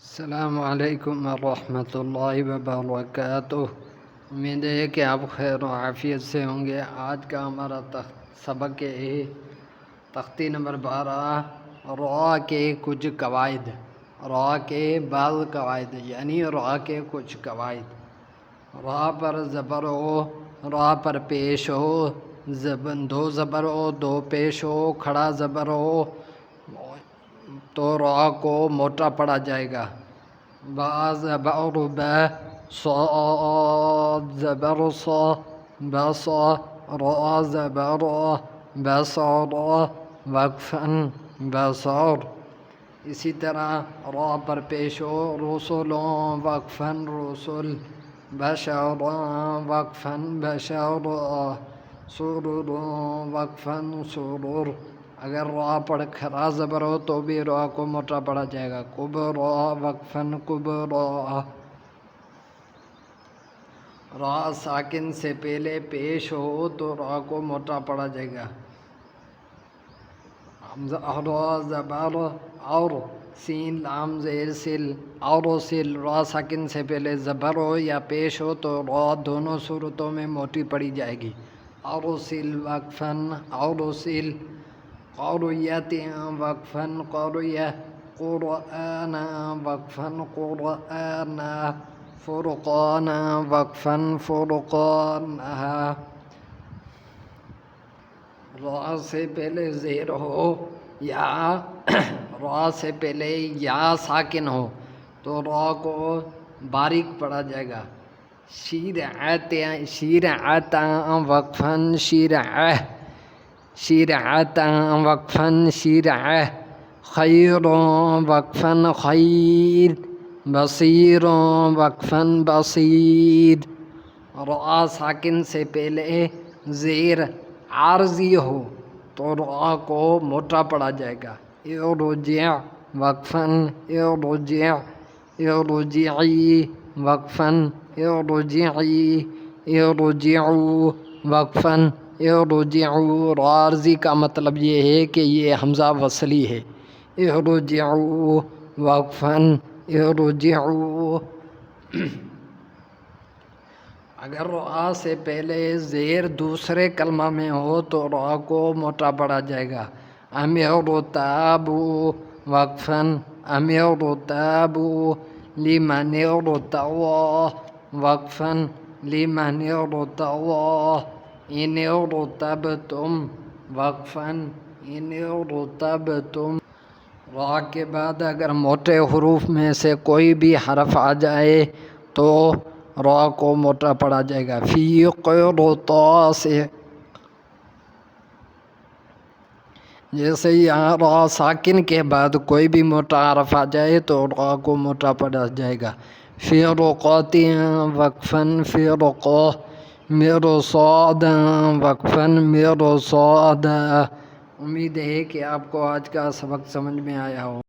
السلام علیکم ورحمۃ اللہ وبرکاتہ۔ امید ہے کہ آپ خیر و عافیت سے ہوں گے۔ آج کا ہمارا سبق ہے تختی نمبر 12 را کے کچھ قواعد۔ را کے بعض قواعد یعنی را کے کچھ قواعد۔ را پر زبر ہو، را پر پیش ہو، دو زبر ہو، دو پیش ہو، کھڑا زبر ہو تو را کو موٹا پڑا جائے گا۔ با زبر با، صاد زبر صا، بصا، را زبر بصر، وقفاً بصر۔ اسی طرح را پر پیش ہو، رسل وقفاً رسل، بشر وقفاً بشر، سرر وقفاً سرر۔ اگر را پر کھڑا زبر ہو تو بھی را کو موٹا پڑا جائے گا۔ کبرا وقفاً کبرا۔ را ساکن سے پہلے پیش ہو تو را کو موٹا پڑا جائے گا۔ را زبر اور، سین لام زیر سل، اور سل۔ را ساکن سے پہلے زبر ہو یا پیش ہو تو را دونوں صورتوں میں موٹی پڑی جائے گی۔ اور سل وقفاً، اور سل۔ قریۃ وقفاً قریہ، قرآن وقفاً قرآن، فرقان وقفاً فرقان۔ را سے پہلے زیر ہو یا را سے پہلے یا ساکن ہو تو را کو باریک پڑا جائے گا۔ شیرعۃ شیرعۃ وقفاً شیرعہ، شیرعۃ وقفاً شیرعہ، خیر وقفاً خیر، بصیر وقفاً بصیر۔ را ساکن سے پہلے زیر عارضی ہو تو را کو موٹا پڑا جائے گا۔ ارجع وقفاً ارجع، ارجعی وقفاً ارجعی، ارجعوا وقفاً ارجعوا۔ را عارضی کا مطلب یہ ہے کہ یہ حمزہ وصلی ہے۔ ارجعوا وقفاً ارجعوا۔ اگر را سے پہلے زیر دوسرے کلمہ میں ہو تو را کو موٹا پڑا جائے گا۔ امر تابوا وقفاً امر تابوا، لمن ارتضی وقفاً لمن ارتضی، ان ارتبتم وقفاً ان ارتبتم۔ را کے بعد اگر موٹے حروف میں سے کوئی بھی حرف آ جائے تو را کو موٹا پڑا جائے گا۔ فی قرطاس، جیسے یہاں را ساکن کے بعد کوئی بھی موٹا حرف آ جائے تو را کو موٹا پڑا جائے گا۔ فرقۃ وقفاً فرقہ، مرصاد وقفاً مرصاد۔ امید ہے کہ آپ کو آج کا سبق سمجھ میں آیا ہو۔